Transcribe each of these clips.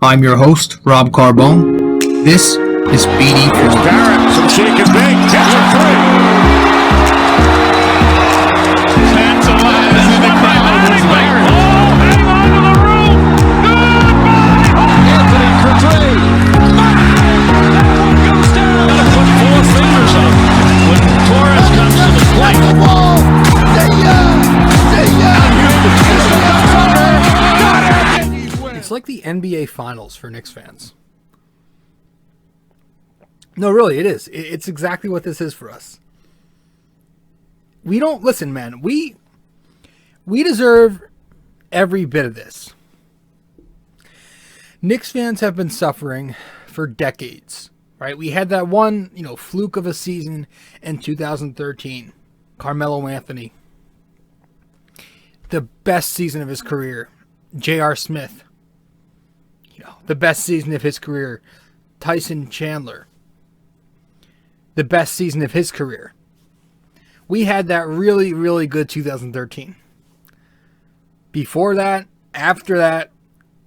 I'm your host, Rob Carbone. This is BD4. Barrett, some shake and bake, hits for three. Tantalizing the crowd was Barrett. Oh, hang on to the roof. Goodbye. Anthony for three. That one goes down. Gotta put 4 fingers up when Torres comes to the plate. The ball. It's like the NBA Finals for Knicks fans. No, really, it is. It's exactly what this is for us. We don't listen, man. We deserve every bit of this. Knicks fans have been suffering for decades, right? We had that one, fluke of a season in 2013. Carmelo Anthony. The best season of his career. J.R. Smith. The best season of his career. Tyson Chandler. The best season of his career. We had that really, really good 2013. Before that, after that,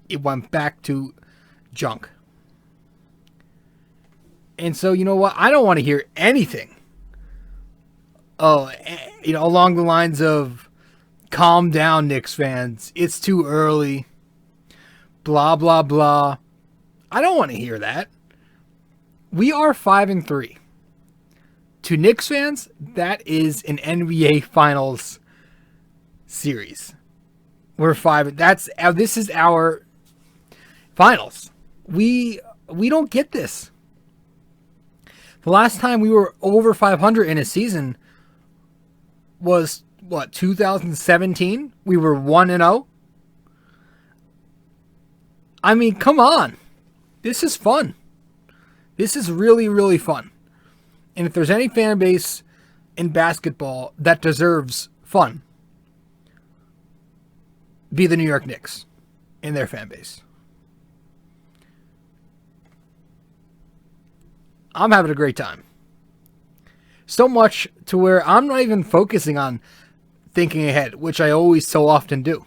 it went back to junk. And so, you know what? I don't want to hear anything. Along the lines of, calm down, Knicks fans. It's too early. Blah, blah, blah. I don't want to hear that. We are 5-3. To Knicks fans, that is an NBA Finals series. We're 5. This is our finals. We don't get this. The last time we were over 500 in a season was 2017? We were 1-0. I mean, come on. This is fun. This is really, really fun. And if there's any fan base in basketball that deserves fun, be the New York Knicks in their fan base. I'm having a great time. So much to where I'm not even focusing on thinking ahead, which I always so often do.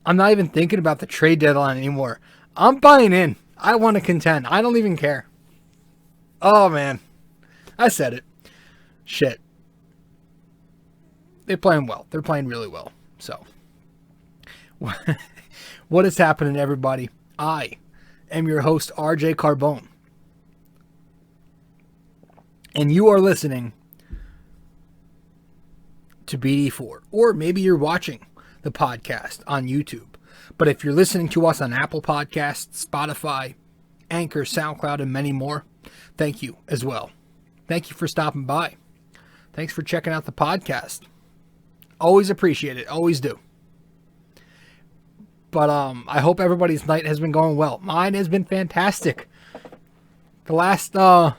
I'm not even thinking about the trade deadline anymore. I'm buying in. I want to contend. I don't even care. Oh, man. I said it. Shit. They're playing well. They're playing really well. So, what is happening, everybody? I am your host, RJ Carbone. And you are listening to BD4. Or maybe you're watching the podcast on YouTube. But if you're listening to us on Apple Podcasts, Spotify, Anchor, SoundCloud, and many more, thank you as well. Thank you for stopping by. Thanks for checking out the podcast. Always appreciate it. Always do. But I hope everybody's night has been going well. Mine has been fantastic. The last 2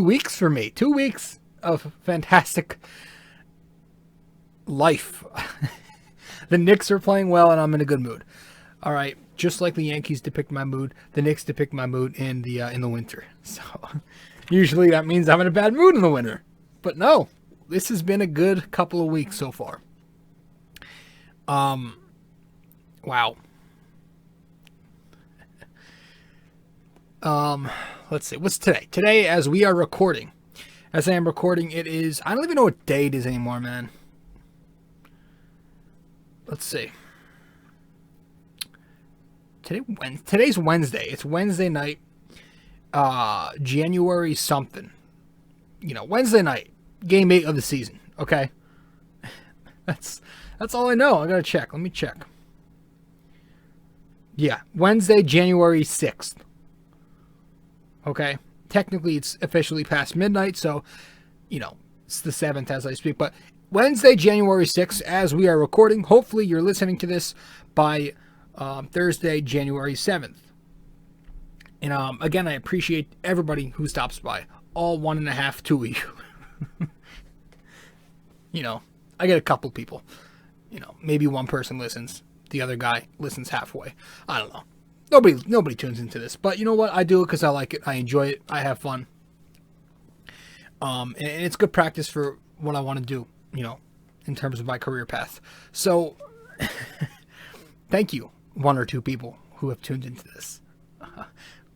weeks for me. 2 weeks of fantastic life. The Knicks are playing well and I'm in a good mood. All right, just like the Yankees depict my mood, the Knicks depict my mood in the winter. So usually that means I'm in a bad mood in the winter. But no, this has been a good couple of weeks so far. Wow. Let's see. What's today? Today, as we are recording, as I am recording, it is, I don't even know what day it is anymore, man. Let's see. Today's Wednesday. It's Wednesday night. January something. Wednesday night. Game 8 of the season. Okay. That's all I know. I gotta check. Let me check. Yeah. Wednesday, January 6th. Okay. Technically, it's officially past midnight, so, it's the 7th as I speak. But Wednesday, January 6th, as we are recording. Hopefully, you're listening to this by Thursday, January 7th. And again, I appreciate everybody who stops by. All 1.5, 2 of you. I get a couple people. Maybe one person listens. The other guy listens halfway. I don't know. Nobody tunes into this. But you know what? I do it because I like it. I enjoy it. I have fun. And it's good practice for what I want to do. in terms of my career path. So, thank you, one or two people who have tuned into this.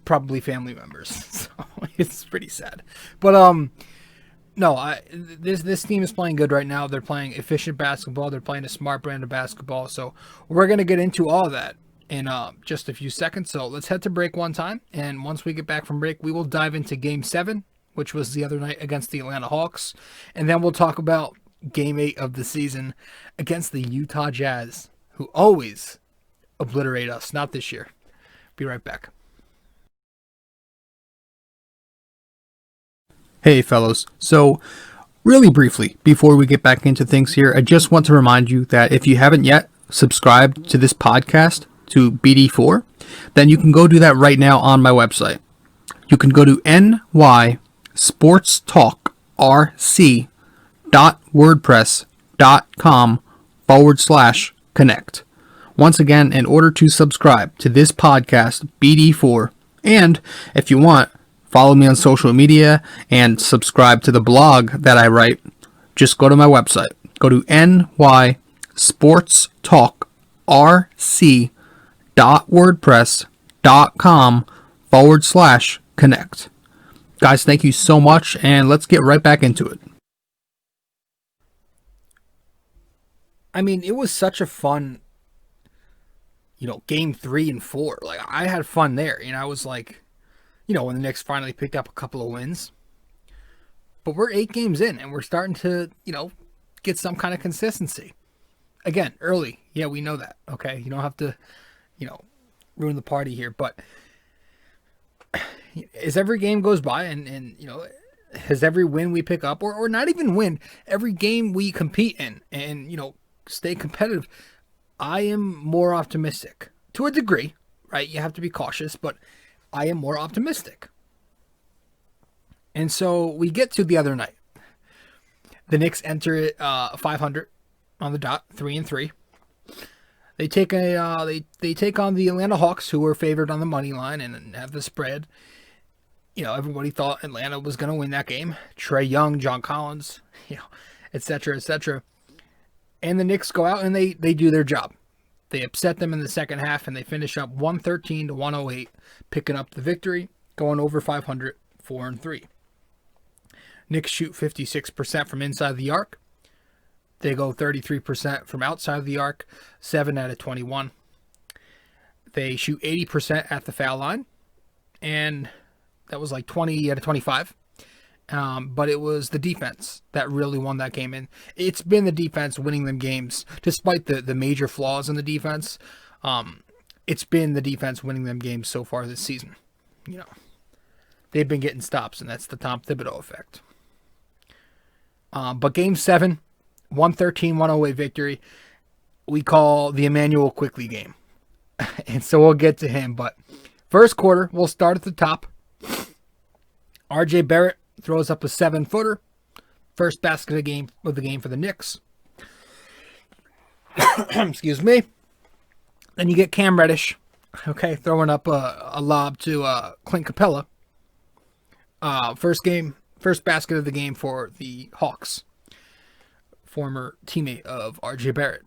Probably family members. So it's pretty sad. But no, this team is playing good right now. They're playing efficient basketball. They're playing a smart brand of basketball. So we're gonna get into all of that in just a few seconds. So let's head to break one time, and once we get back from break, we will dive into Game 7, which was the other night against the Atlanta Hawks, and then we'll talk about Game 8 of the season against the Utah Jazz, who always obliterate us. Not this year. Be right back. Hey fellows, so really briefly, before we get back into things here, I just want to remind you that if you haven't yet subscribed to this podcast, to BD4, then you can go do that right now on my website. You can go to nysportstalkrc.wordpress.com/connect. Once again, in order to subscribe to this podcast, BD4, and if you want, follow me on social media and subscribe to the blog that I write, just go to my website. Go to nysportstalkrc.wordpress.com/connect. Guys, thank you so much, and let's get right back into it. I mean, it was such a fun, Game 3 and 4. Like, I had fun there. I was like, when the Knicks finally picked up a couple of wins. But we're 8 games in, and we're starting to, get some kind of consistency. Again, early. Yeah, we know that, okay? You don't have to, ruin the party here. But as every game goes by and as every win we pick up, or not even win, every game we compete in and, stay competitive, I am more optimistic. To a degree, right? You have to be cautious, but I am more optimistic. And so we get to the other night. The Knicks enter 500 on the dot, 3-3. They take they take on the Atlanta Hawks, who were favored on the money line and have the spread. Everybody thought Atlanta was going to win that game. Trae Young, John Collins, et cetera, et cetera. And the Knicks go out and they do their job. They upset them in the second half, and they finish up 113-108, picking up the victory, going over 500, 4-3. Knicks shoot 56% from inside the arc. They go 33% from outside the arc, 7 out of 21. They shoot 80% at the foul line, and that was like 20 out of 25. But it was the defense that really won that game. And it's been the defense winning them games, despite the major flaws in the defense. It's been the defense winning them games so far this season. They've been getting stops, and that's the Tom Thibodeau effect. But Game 7, 113-108 victory, we call the Immanuel Quickley game. And so we'll get to him. But first quarter, we'll start at the top. RJ Barrett throws up a 7-footer. First basket of the game for the Knicks. Excuse me. Then you get Cam Reddish, throwing up a lob to Clint Capella. First basket of the game for the Hawks. Former teammate of RJ Barrett.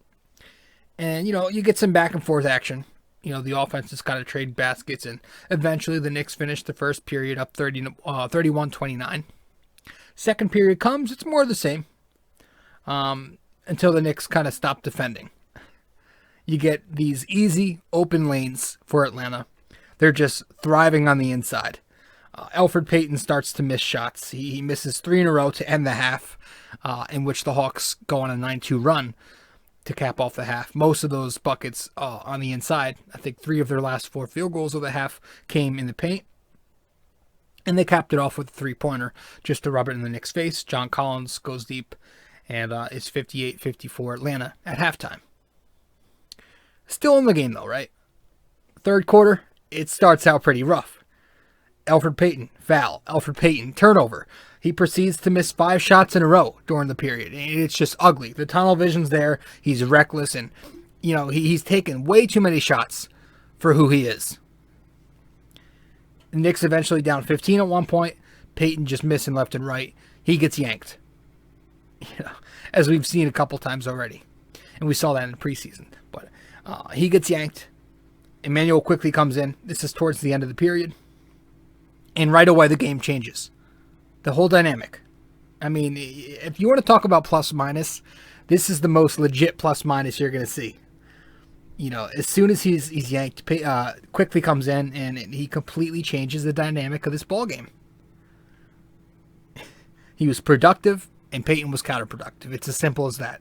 And, you get some back and forth action. The offense just kind of trade baskets, and eventually the Knicks finish the first period up 31-29. Second period comes, it's more of the same. Until the Knicks kind of stop defending. You get these easy, open lanes for Atlanta. They're just thriving on the inside. Elfrid Payton starts to miss shots. He misses 3 in a row to end the half, in which the Hawks go on a 9-2 run to cap off the half. Most of those buckets on the inside. I think 3 of their last 4 field goals of the half came in the paint. And they capped it off with a 3-pointer just to rub it in the Knicks' face. John Collins goes deep, and it's 58-54 Atlanta at halftime. Still in the game, though, right? Third quarter, it starts out pretty rough. Elfrid Payton, foul. Elfrid Payton, turnover. He proceeds to miss 5 shots in a row during the period. It's just ugly. The tunnel vision's there. He's reckless, and, he's taken way too many shots for who he is. The Knicks eventually down 15 at one point. Payton just missing left and right. He gets yanked. as we've seen a couple times already. And we saw that in the preseason. But he gets yanked. Immanuel Quickley comes in. This is towards the end of the period. And right away, the game changes. The whole dynamic. I mean, if you want to talk about plus minus, this is the most legit plus minus you're going to see. You know, as soon as he's yanked, Quickley comes in and he completely changes the dynamic of this ball game. He was productive and Peyton was counterproductive. It's as simple as that.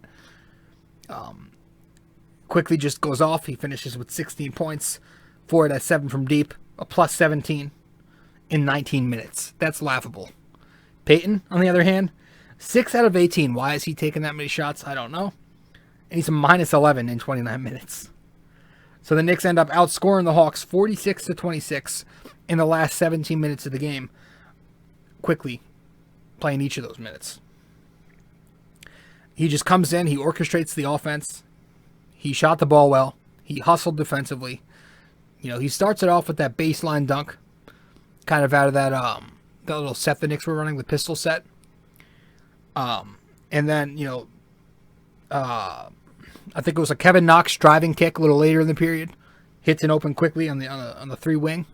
Quickley just goes off. He finishes with 16 points, 4 out of 7 from deep, a plus 17 in 19 minutes. That's laughable. Peyton, on the other hand, 6 out of 18. Why is he taking that many shots? I don't know. And he's a minus 11 in 29 minutes. So the Knicks end up outscoring the Hawks 46-26 in the last 17 minutes of the game. Quickley playing each of those minutes. He just comes in. He orchestrates the offense. He shot the ball well. He hustled defensively. You know, he starts it off with that baseline dunk, kind of out of that little set the Knicks were running, the pistol set. And then, you know, I think it was a Kevin Knox driving kick a little later in the period. Hits an open Quickley on the 3 wing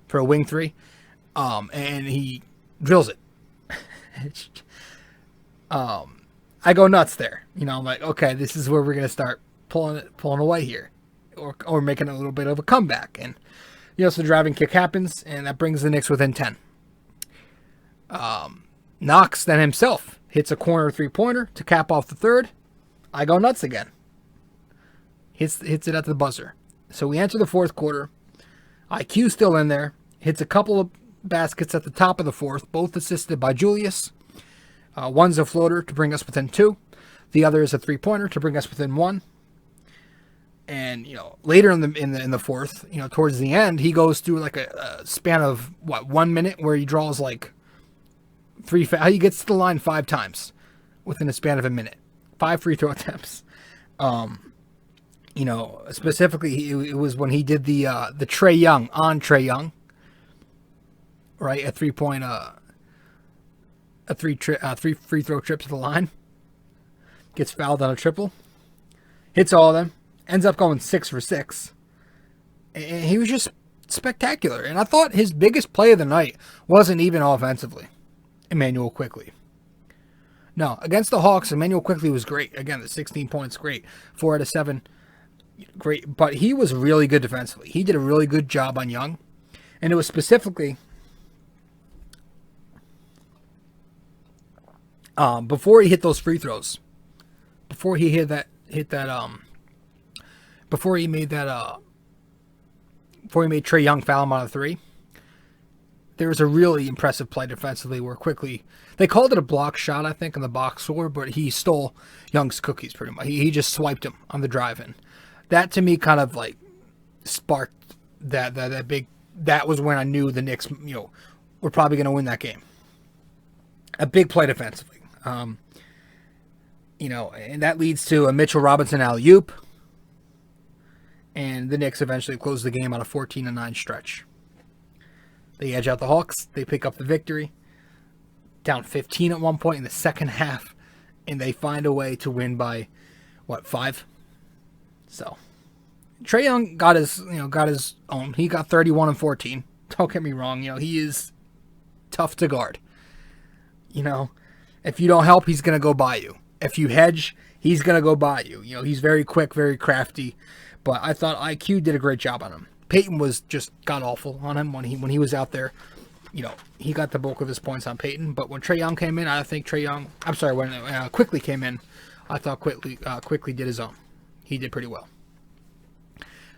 for a wing 3. And he drills it. I go nuts there. You know, I'm like, okay, this is where we're going to start pulling away here. Or making a little bit of a comeback. And, you know, so the driving kick happens, and that brings the Knicks within 10. Knox then himself hits a corner 3-pointer to cap off the third. I go nuts again. Hits it at the buzzer. So we enter the fourth quarter. IQ still in there. Hits a couple of baskets at the top of the fourth, both assisted by Julius. One's a floater to bring us within 2. The other is a 3-pointer to bring us within 1. And, you know, later in the fourth, you know, towards the end, he goes through like a span of 1 minute where he draws like 3. He gets to the line 5 times within a span of a minute. 5 free throw attempts. You know, specifically, it was when he did the Trae Young on Trae Young, right? A 3-point, a 3 free throw trip to the line. Gets fouled on a triple. Hits all of them. Ends up going 6 for 6. And he was just spectacular. And I thought his biggest play of the night wasn't even offensively. Immanuel Quickley. No, against the Hawks, Immanuel Quickley was great. Again, the 16 points, great. 4 out of 7, great. But he was really good defensively. He did a really good job on Young. And it was specifically before he hit those free throws. Before he made Trae Young foul him on a 3. There was a really impressive play defensively where Quickley, they called it a block shot, I think, in the box score, but he stole Young's cookies pretty much. He just swiped him on the drive-in. That to me kind of like sparked that big. That was when I knew the Knicks, you know, were probably going to win that game. A big play defensively. You know, and that leads to a Mitchell Robinson alley-oop. And the Knicks eventually close the game on a 14-9 stretch. They edge out the Hawks. They pick up the victory. Down 15 at one point in the second half. And they find a way to win by, 5? So, Trae Young got his own. He got 31 and 14. Don't get me wrong. You know, he is tough to guard. You know, if you don't help, he's going to go by you. If you hedge, he's going to go by you. You know, he's very quick, very crafty. But I thought IQ did a great job on him. Peyton was just god-awful on him when he was out there. You know, he got the bulk of his points on Peyton. But when Trae Young came in, when Quickley came in, I thought Quickley did his own. He did pretty well.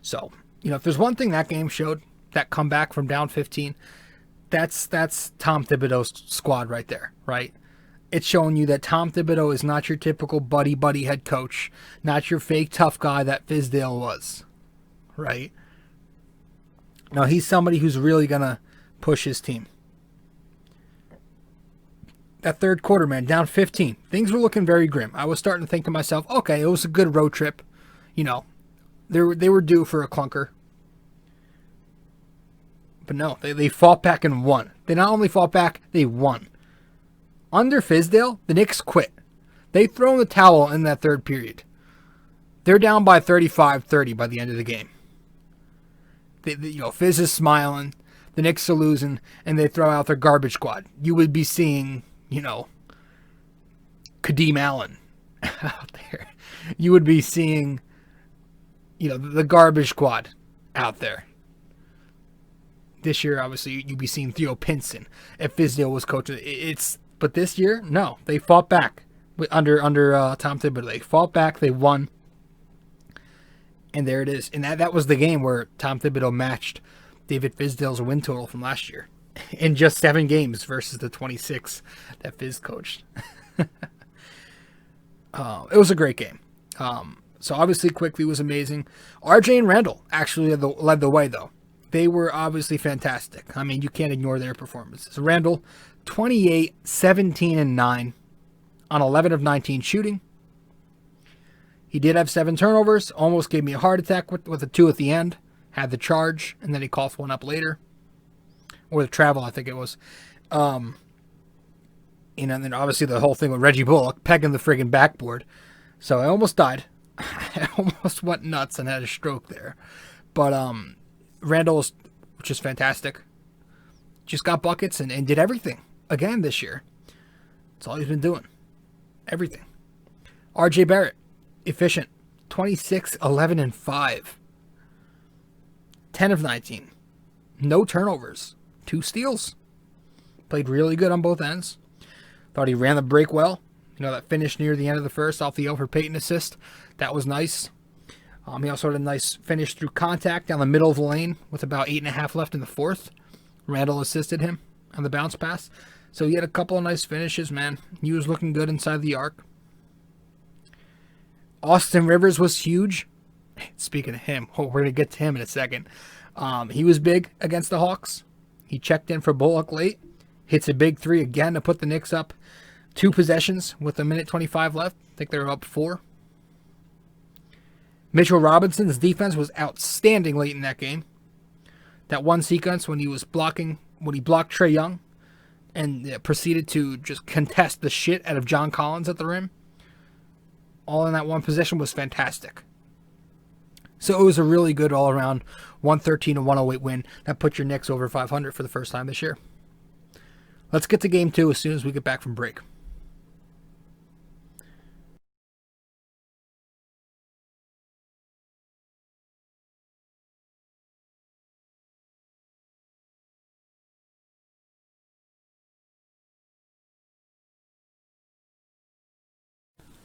So, you know, if there's one thing that game showed, that comeback from down 15, that's Tom Thibodeau's squad right there, right? It's showing you that Tom Thibodeau is not your typical buddy head coach, not your fake tough guy that Fizdale was, right? No, he's somebody who's really going to push his team. That third quarter, man, down 15. Things were looking very grim. I was starting to think to myself, okay, it was a good road trip. You know, they were due for a clunker. But no, they fought back and won. They not only fought back, they won. Under Fizdale, the Knicks quit. They throw in the towel in that third period. They're down by 35-30 by the end of the game. Fizz is smiling. The Knicks are losing, and they throw out their garbage squad. You would be seeing, Kadeem Allen out there. You would be seeing, the garbage squad out there. This year, obviously, you'd be seeing Theo Pinson if Thibodeau was coaching. But this year, no, they fought back under Tom Thibodeau. They fought back. They won. And there it is. And that was the game where Tom Thibodeau matched David Fizdale's win total from last year in just 7 games versus the 26 that Fizz coached. It was a great game. So obviously Quickley was amazing. RJ and Randle actually led the way, though. They were obviously fantastic. I mean, you can't ignore their performances. Randle, 28, 17, and 9 on 11 of 19 shooting. He did have 7 turnovers. Almost gave me a heart attack with a 2 at the end. Had the charge, and then he coughed one up later. Or the travel, I think it was. And then obviously the whole thing with Reggie Bullock pegging the friggin' backboard. So I almost died. I almost went nuts and had a stroke there. But Randle, which is fantastic, just got buckets and did everything again this year. That's all he's been doing. Everything. RJ Barrett, efficient. 26, 11, and 5. 10 of 19. No turnovers. 2 steals. Played really good on both ends. Thought he ran the break well. That finish near the end of the first off the Elfrid Payton assist. That was nice. He also had a nice finish through contact down the middle of the lane with about 8.5 left in the fourth. Randle assisted him on the bounce pass. So he had a couple of nice finishes, man. He was looking good inside the arc. Austin Rivers was huge. Speaking of him, we're going to get to him in a second. He was big against the Hawks. He checked in for Bullock late. Hits a big 3 again to put the Knicks up 2 possessions with 1:25 left. I think they were up 4. Mitchell Robinson's defense was outstanding late in that game. That one sequence when he blocked Trae Young and proceeded to just contest the shit out of John Collins at the rim. All in that one possession was fantastic. So it was a really good all-around 113-108 win that put your Knicks over 500 for the first time this year. Let's get to game 2 as soon as we get back from break.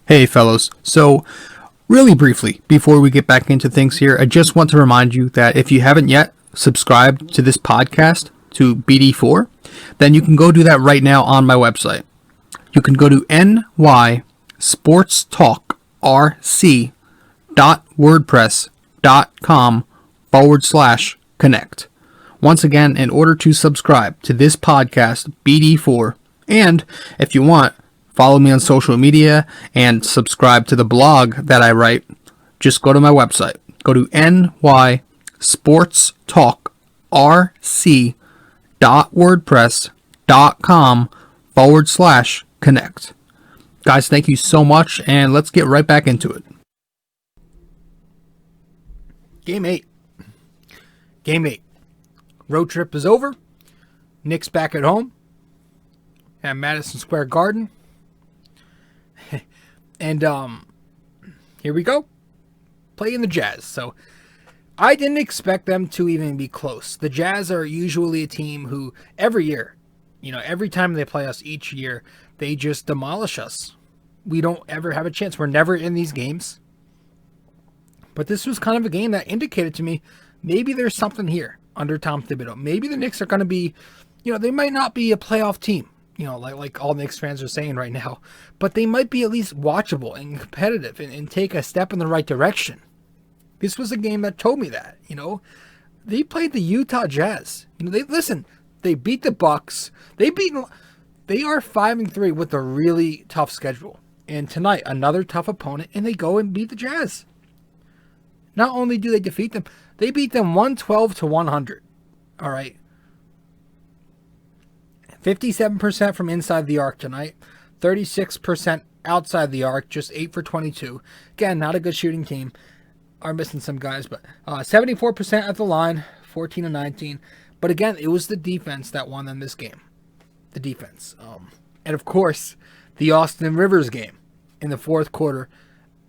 Hey fellows, so really briefly, before we get back into things here, I just want to remind you that if you haven't yet subscribed to this podcast, to BD4, then you can go do that right now on my website. You can go to nysportstalkrc.wordpress.com/connect. Once again, in order to subscribe to this podcast, BD4, and if you want, follow me on social media and subscribe to the blog that I write, just go to my website. Go to nysportstalkrc.wordpress.com/connect. Guys, thank you so much, and let's get right back into it. Game 8. Road trip is over. Knicks back at home at Madison Square Garden. And here we go. Playing the Jazz. So I didn't expect them to even be close. The Jazz are usually a team who every year, every time they play us each year, they just demolish us. We don't ever have a chance. We're never in these games. But this was kind of a game that indicated to me maybe there's something here under Tom Thibodeau. Maybe the Knicks are going to be, they might not be a playoff team, like all Knicks fans are saying right now, but they might be at least watchable and competitive and take a step in the right direction. This was a game that told me that, They played the Utah Jazz. They beat the Bucks. They are 5-3 with a really tough schedule. And tonight, another tough opponent, and they go and beat the Jazz. Not only do they defeat them, they beat them 112-100. All right. 57% from inside the arc tonight. 36% outside the arc, just 8 for 22. Again, not a good shooting team. Are missing some guys, but 74% at the line, 14 and 19. But again, it was the defense that won them this game. The defense. And of course, the Austin Rivers game in the fourth quarter.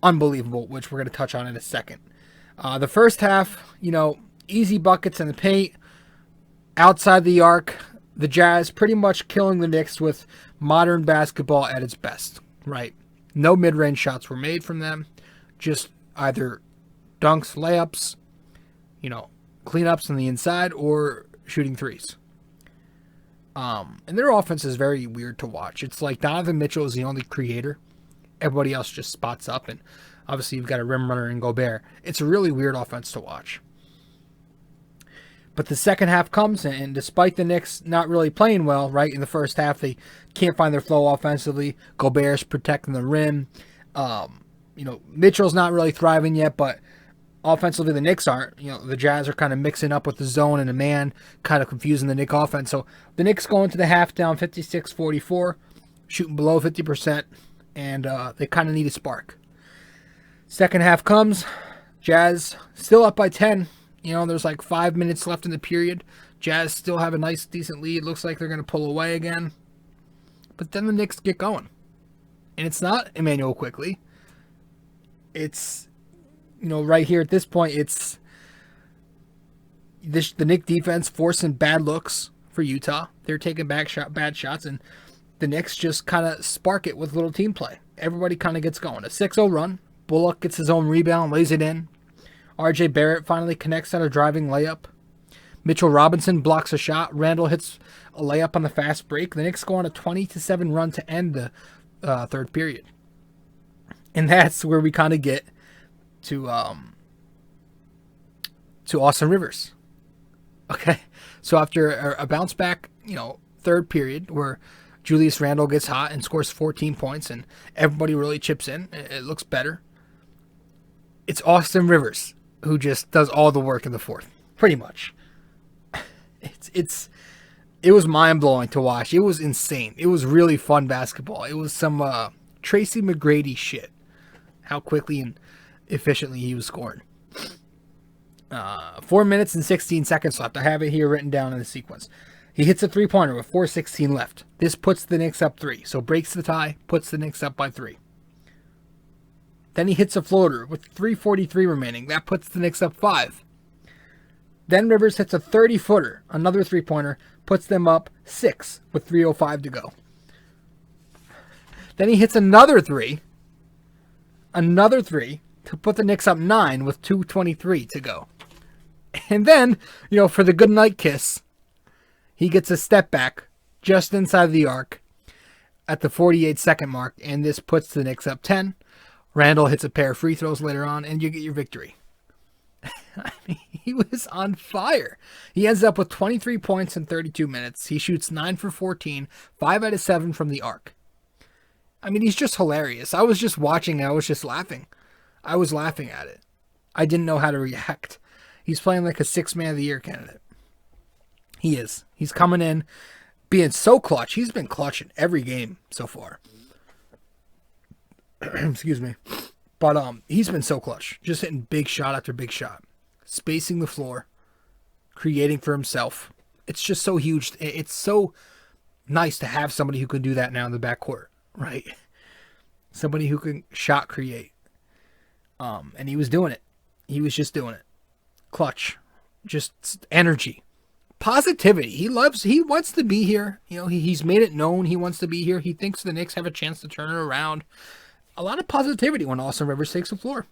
Unbelievable, which we're going to touch on in a second. The first half, easy buckets in the paint. Outside the arc, the Jazz pretty much killing the Knicks with modern basketball at its best, right? No mid-range shots were made from them. Just either dunks, layups, cleanups on the inside, or shooting threes. And their offense is very weird to watch. It's like Donovan Mitchell is the only creator. Everybody else just spots up, and obviously you've got a rim runner in Gobert. It's a really weird offense to watch. But the second half comes, and despite the Knicks not really playing well, right, in the first half, they can't find their flow offensively. Gobert's protecting the rim. Mitchell's not really thriving yet, but offensively the Knicks aren't. The Jazz are kind of mixing up with the zone and the man, kind of confusing the Knicks offense. So the Knicks go into the half down 56-44, shooting below 50%, and they kind of need a spark. Second half comes, Jazz still up by 10. There's like 5 minutes left in the period. Jazz still have a nice, decent lead. Looks like they're going to pull away again. But then the Knicks get going. And it's not Immanuel Quickley. It's, right here at this point, it's the Knicks defense forcing bad looks for Utah. They're taking bad shots, and the Knicks just kind of spark it with little team play. Everybody kind of gets going. A 6-0 run. Bullock gets his own rebound, lays it in. R.J. Barrett finally connects on a driving layup. Mitchell Robinson blocks a shot. Randle hits a layup on the fast break. The Knicks go on a 20-7 run to end the third period. And that's where we kind of get to Austin Rivers. Okay, so after a bounce back, third period where Julius Randle gets hot and scores 14 points and everybody really chips in, it looks better. It's Austin Rivers who just does all the work in the fourth, pretty much. It was mind-blowing to watch. It was insane. It was really fun basketball. It was some Tracy McGrady shit. How quickly and efficiently he was scoring. 4 minutes and 16 seconds left. I have it here written down in the sequence. He hits a three-pointer with 4:16 left. This puts the Knicks up 3. So breaks the tie, puts the Knicks up by 3. Then he hits a floater with 3:43 remaining. That puts the Knicks up 5. Then Rivers hits a 30-footer, another three-pointer, puts them up 6 with 3:05 to go. Then he hits another three to put the Knicks up 9 with 2:23 to go. And then, for the goodnight kiss, he gets a step back just inside the arc at the 48-second mark, and this puts the Knicks up 10. Randle hits a pair of free throws later on, and you get your victory. I mean, he was on fire. He ends up with 23 points in 32 minutes. He shoots 9 for 14, 5 out of 7 from the arc. I mean, he's just hilarious. I was just watching, and I was just laughing. I was laughing at it. I didn't know how to react. He's playing like a 6th Man of the Year candidate. He is. He's coming in, being so clutch. He's been clutch in every game so far. Excuse me. But he's been so clutch. Just hitting big shot after big shot. Spacing the floor. Creating for himself. It's just so huge. It's so nice to have somebody who can do that now in the backcourt. Right? Somebody who can shot create. And he was doing it. He was just doing it. Clutch. Just energy. Positivity. He wants to be here. He's made it known he wants to be here. He thinks the Knicks have a chance to turn it around. A lot of positivity when Austin Rivers takes the floor.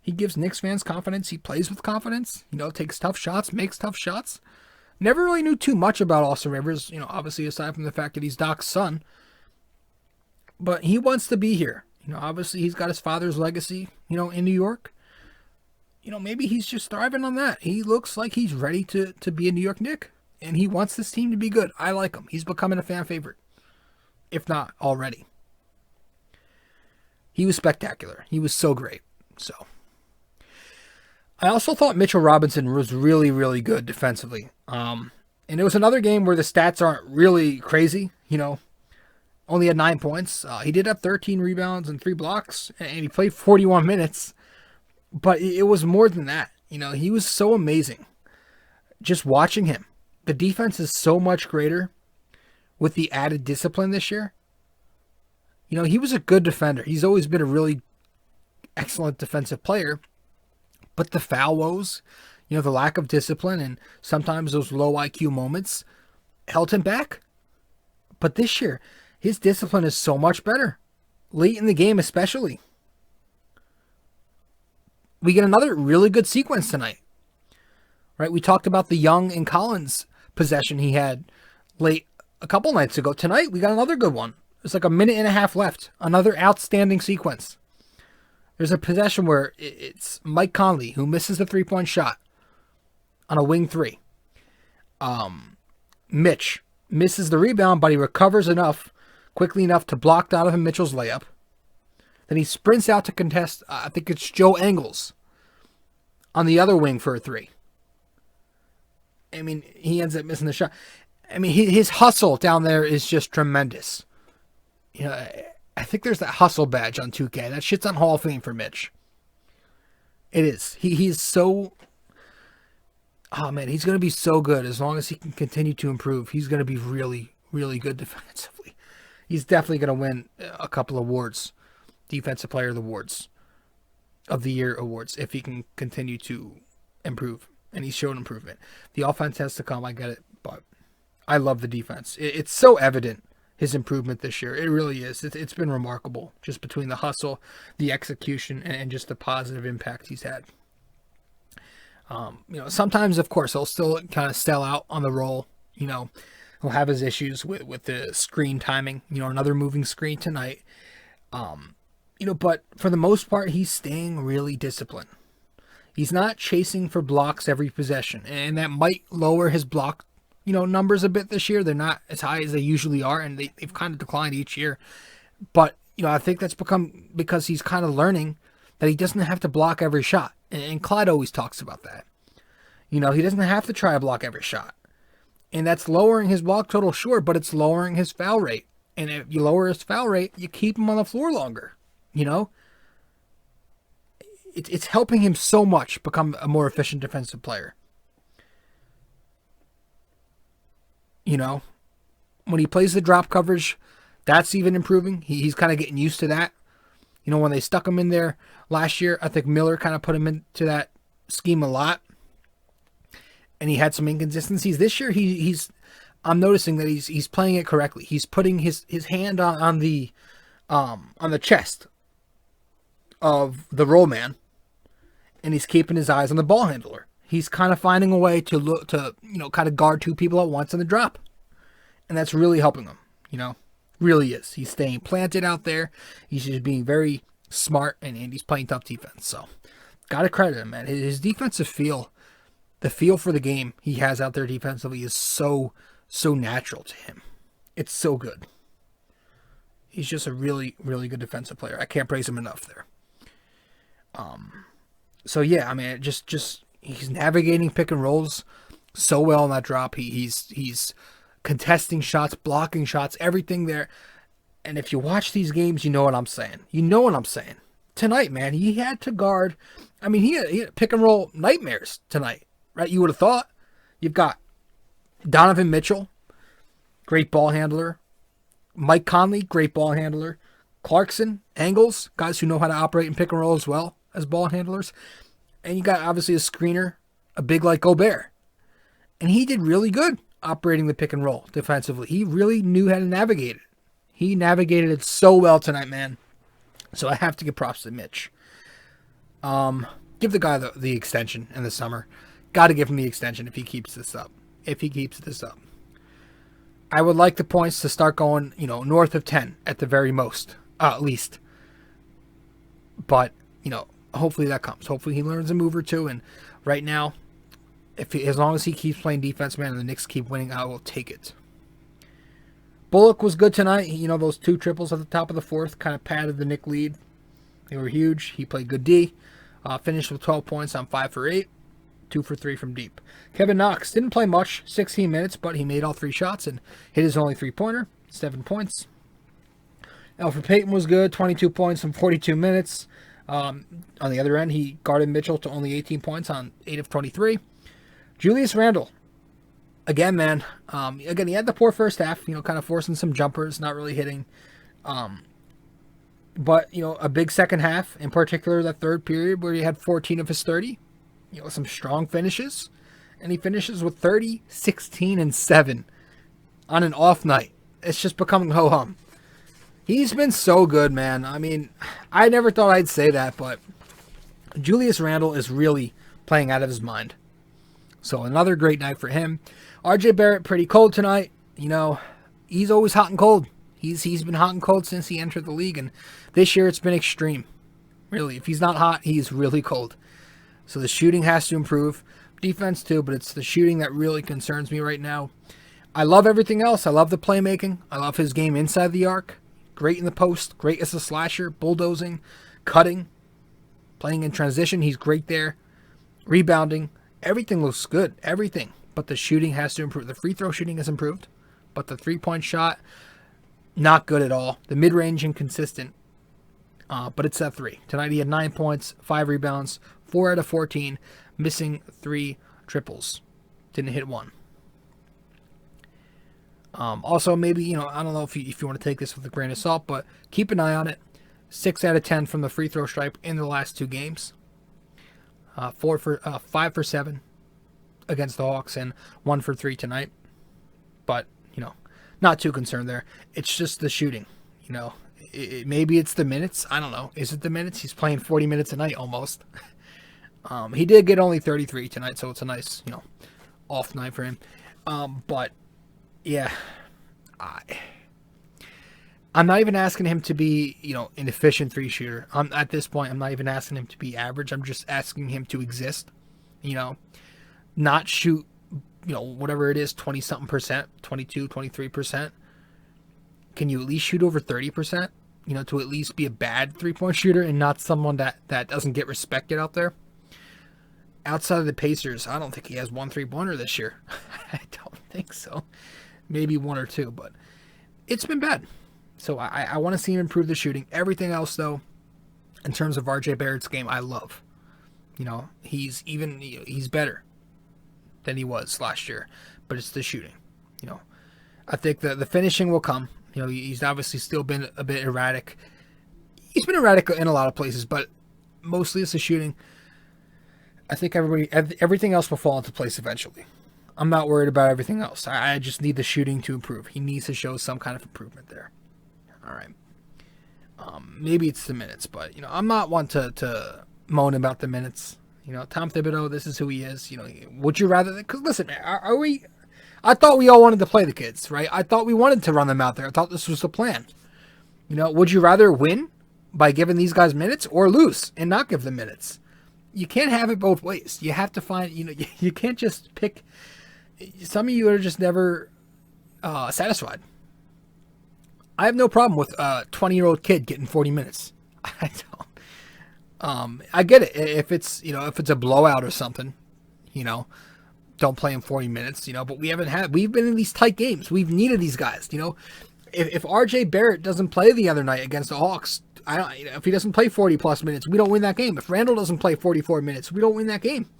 He gives Knicks fans confidence. He plays with confidence. Takes tough shots, makes tough shots. Never really knew too much about Austin Rivers, obviously aside from the fact that he's Doc's son. But he wants to be here. Obviously he's got his father's legacy, in New York. Maybe he's just thriving on that. He looks like he's ready to be a New York Knick. And he wants this team to be good. I like him. He's becoming a fan favorite. If not already. He was spectacular. He was so great. So, I also thought Mitchell Robinson was really, really good defensively. And it was another game where the stats aren't really crazy. only had 9 points. He did have 13 rebounds and 3 blocks, and he played 41 minutes. But it was more than that. He was so amazing. Just watching him. The defense is so much greater with the added discipline this year. He was a good defender. He's always been a really excellent defensive player. But the foul woes, the lack of discipline, and sometimes those low IQ moments held him back. But this year, his discipline is so much better. Late in the game especially. We get another really good sequence tonight. Right? We talked about the Young and Collins possession he had late a couple nights ago. Tonight, we got another good one. It's like a minute and a half left. Another outstanding sequence. There's a possession where it's Mike Conley who misses the 3-point shot on a wing 3. Mitch misses the rebound, but he recovers quickly enough to block Donovan Mitchell's layup. Then he sprints out to contest, I think it's Joe Ingles, on the other wing for a 3. He ends up missing the shot. His hustle down there is just tremendous. I think there's that hustle badge on 2K. That shit's on Hall of Fame for Mitch. It is. He's so... Oh, man, he's going to be so good as long as he can continue to improve. He's going to be really, really good defensively. He's definitely going to win a couple awards. Defensive Player of the Year awards, if he can continue to improve. And he's shown improvement. The offense has to come, I get it, but I love the defense. It's so evident, his improvement this year. It really is. It's been remarkable, just between the hustle, the execution, and just the positive impact he's had. Sometimes, of course, he'll still kind of sell out on the roll. He'll have his issues with the screen timing. Another moving screen tonight. But for the most part, he's staying really disciplined. He's not chasing for blocks every possession, and that might lower his block, numbers a bit this year. They're not as high as they usually are, and they've kind of declined each year. But, I think that's become because he's kind of learning that he doesn't have to block every shot. And Clyde always talks about that. He doesn't have to try to block every shot. And that's lowering his block total, sure, but it's lowering his foul rate. And if you lower his foul rate, you keep him on the floor longer. It's helping him so much become a more efficient defensive player. When he plays the drop coverage, that's even improving. He's kind of getting used to that. When they stuck him in there last year, I think Miller kind of put him into that scheme a lot. And he had some inconsistencies. This year, I'm noticing that he's playing it correctly. He's putting his hand on the chest of the roll man, and he's keeping his eyes on the ball handler. He's kind of finding a way to kind of guard two people at once in the drop. And that's really helping him, really is. He's staying planted out there. He's just being very smart, and he's playing tough defense. So, gotta credit him, man. His defensive feel, the feel for the game he has out there defensively is so natural to him. It's so good. He's just a really, really good defensive player. I can't praise him enough there. So yeah, just he's navigating pick and rolls so well in that drop. He's contesting shots, blocking shots, everything there. And if you watch these games, you know what I'm saying. Tonight, man, he had to guard. He had pick and roll nightmares tonight, right? You would have thought. You've got Donovan Mitchell, great ball handler. Mike Conley, great ball handler. Clarkson, Ingles, guys who know how to operate in pick and roll as well as ball handlers. And you got obviously a screener, a big like Gobert. And he did really good operating the pick and roll defensively. He really knew how to navigate it. He navigated it so well tonight, man. So I have to give props to Mitch. Give the guy the extension in the summer. Got to give him the extension if he keeps this up. I would like the points to start going, north of 10 at the very most, at least. But, hopefully that comes. Hopefully he learns a move or two. And right now, as long as he keeps playing defense, man, and the Knicks keep winning, I will take it. Bullock was good tonight. Those 2 triples at the top of the fourth kind of padded the Knick lead. They were huge. He played good D. Finished with 12 points on 5 for 8. 2 for 3 from deep. Kevin Knox didn't play much, 16 minutes, but he made all 3 shots and hit his only 3-pointer, 7 points. Alfred Payton was good, 22 points in 42 minutes. On the other end, he guarded Mitchell to only 18 points on 8 of 23. Julius Randle, again, man. Again, he had the poor first half, kind of forcing some jumpers, not really hitting. But, a big second half, in particular that third period where he had 14 of his 30. Some strong finishes. And he finishes with 30, 16, and 7 on an off night. It's just becoming ho-hum. He's been so good, man. I mean, I never thought I'd say that, but Julius Randle is really playing out of his mind. So another great night for him. RJ Barrett, pretty cold tonight. He's always hot and cold. He's been hot and cold since he entered the league, and this year it's been extreme. Really, if he's not hot, he's really cold. So the shooting has to improve. Defense too, but it's the shooting that really concerns me right now. I love everything else. I love the playmaking. I love his game inside the arc. Great in the post. Great as a slasher. Bulldozing. Cutting. Playing in transition. He's great there. Rebounding. Everything looks good. Everything. But the shooting has to improve. The free throw shooting has improved. But the three-point shot, not good at all. The mid-range inconsistent. But it's at 3. Tonight he had 9 points, 5 rebounds, 4 out of 14, missing 3 triples. Didn't hit 1. Also, maybe, I don't know if you want to take this with a grain of salt, but keep an eye on it. 6 out of 10 from the free throw stripe in the last 2 games. 5 for 7 against the Hawks and 1 for 3 tonight. But, not too concerned there. It's just the shooting, maybe it's the minutes. I don't know. Is it the minutes? He's playing 40 minutes a night almost. He did get only 33 tonight, so it's a nice, off night for him. But yeah, I'm not even asking him to be, an efficient 3-shooter. At this point, I'm not even asking him to be average. I'm just asking him to exist, not shoot, whatever it is, 20-something%, 22, 23%. Can you at least shoot over 30%, to at least be a bad 3-point shooter and not someone that doesn't get respected out there? Outside of the Pacers, I don't think he has 1 3-pointer this year. I don't think so. Maybe 1 or 2, but it's been bad. So I want to see him improve the shooting. Everything else, though, in terms of RJ Barrett's game, I love. He's better than he was last year, but it's the shooting. I think the finishing will come. He's obviously still been a bit erratic. He's been erratic in a lot of places, but mostly it's the shooting. I think everything else will fall into place eventually. I'm not worried about everything else. I just need the shooting to improve. He needs to show some kind of improvement there. All right. Maybe it's the minutes, but I'm not one to moan about the minutes. Tom Thibodeau, this is who he is. Would you rather? Because listen, man, are we? I thought we all wanted to play the kids, right? I thought we wanted to run them out there. I thought this was the plan. Would you rather win by giving these guys minutes or lose and not give them minutes? You can't have it both ways. You have to find, you can't just pick. Some of you are just never satisfied. I have no problem with a 20-year-old kid getting 40 minutes. I don't. I get it. If it's, if it's a blowout or something, don't play him 40 minutes, but we've been in these tight games. We've needed these guys, If RJ Barrett doesn't play the other night against the Hawks, if he doesn't play 40 plus minutes, we don't win that game. If Randle doesn't play 44 minutes, we don't win that game.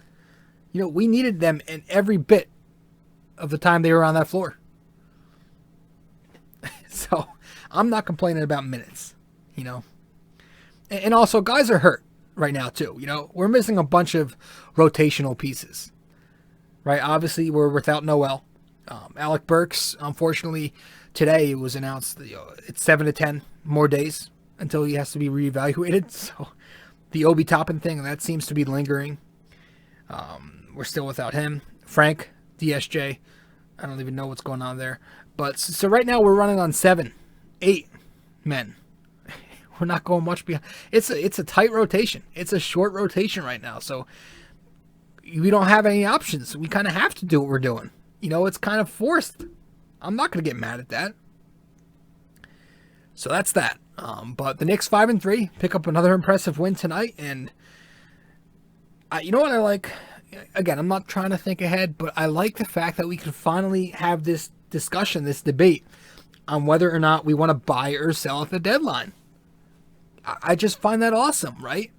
We needed them in every bit of the time they were on that floor. So I'm not complaining about minutes, and also guys are hurt right now too. We're missing a bunch of rotational pieces, right? Obviously we're without Noel. Alec Burks, unfortunately, today it was announced that, it's 7 to 10 more days until he has to be reevaluated. So the Obi Toppin thing, that seems to be lingering. We're still without him. Frank, DSJ, I don't even know what's going on there. But so right now we're running on 7, 8 men. We're not going much beyond. It's a tight rotation. It's a short rotation right now. So we don't have any options. We kind of have to do what we're doing. It's kind of forced. I'm not going to get mad at that. So that's that. But the Knicks 5-3 pick up another impressive win tonight, and you know what I like? Again, I'm not trying to think ahead, but I like the fact that we can finally have this discussion, this debate on whether or not we want to buy or sell at the deadline. I just find that awesome, right?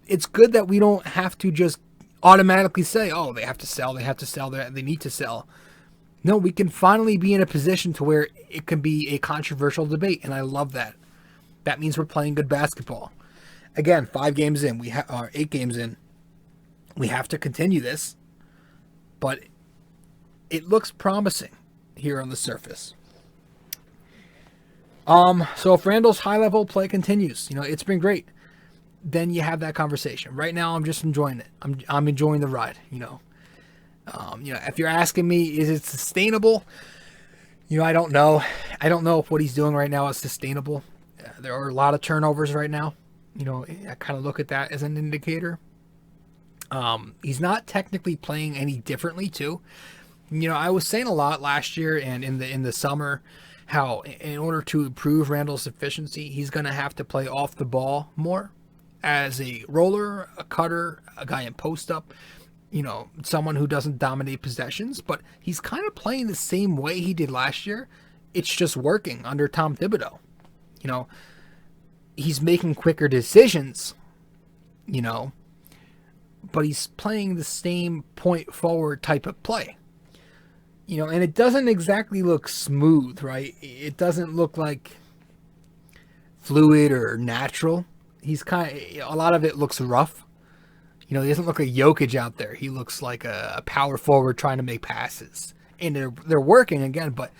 It's good that we don't have to just automatically say, oh, they have to sell, they need to sell. No, we can finally be in a position to where it can be a controversial debate, and I love that. That means we're playing good basketball. Again, 8 games in, we have to continue this, but it looks promising here on the surface. So if Randle's high-level play continues, it's been great, then you have that conversation. Right now, I'm just enjoying it. I'm enjoying the ride, if you're asking me, is it sustainable? I don't know. I don't know if what he's doing right now is sustainable. There are a lot of turnovers right now. I kind of look at that as an indicator. He's not technically playing any differently too. I was saying a lot last year and in the summer how in order to improve Randle's efficiency, he's going to have to play off the ball more as a roller, a cutter, a guy in post up, someone who doesn't dominate possessions, but he's kind of playing the same way he did last year. It's just working under Tom Thibodeau. He's making quicker decisions, but he's playing the same point forward type of play. And it doesn't exactly look smooth, right? It doesn't look like fluid or natural. He's a lot of it looks rough. He doesn't look like Jokic out there. He looks like a power forward trying to make passes. And they're working again, but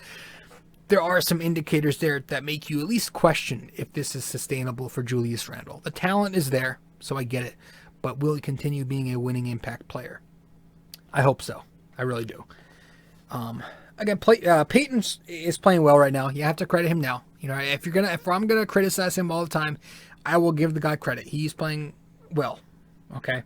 there are some indicators there that make you at least question if this is sustainable for Julius Randle. The talent is there, so I get it. But will he continue being a winning impact player? I hope so. I really do. Again, Peyton is playing well right now. You have to credit him now. If I'm gonna criticize him all the time, I will give the guy credit. He's playing well. Okay.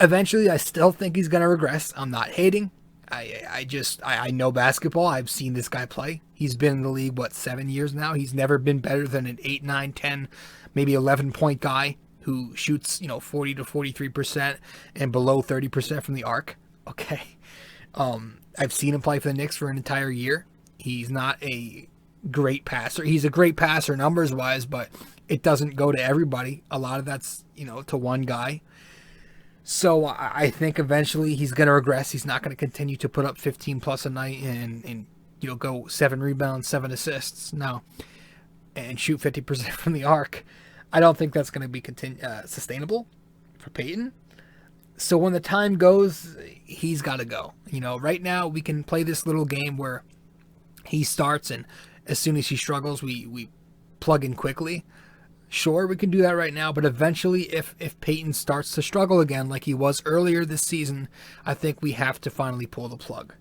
Eventually, I still think he's gonna regress. I'm not hating. I know basketball. I've seen this guy play. He's been in the league, 7 years now? He's never been better than an 8, 9, 10, maybe 11-point guy who shoots, 40 to 43% and below 30% from the arc. Okay. I've seen him play for the Knicks for an entire year. He's not a great passer. He's a great passer numbers-wise, but it doesn't go to everybody. A lot of that's, to one guy. So I think eventually he's going to regress. He's not going to continue to put up 15-plus a night and go 7 rebounds, 7 assists. No. And shoot 50% from the arc. I don't think that's going to be sustainable for Peyton. So when the time goes, he's got to go. Right now we can play this little game where he starts and as soon as he struggles, we plug in Quickley. Sure, we can do that right now, but eventually if Peyton starts to struggle again like he was earlier this season, I think we have to finally pull the plug.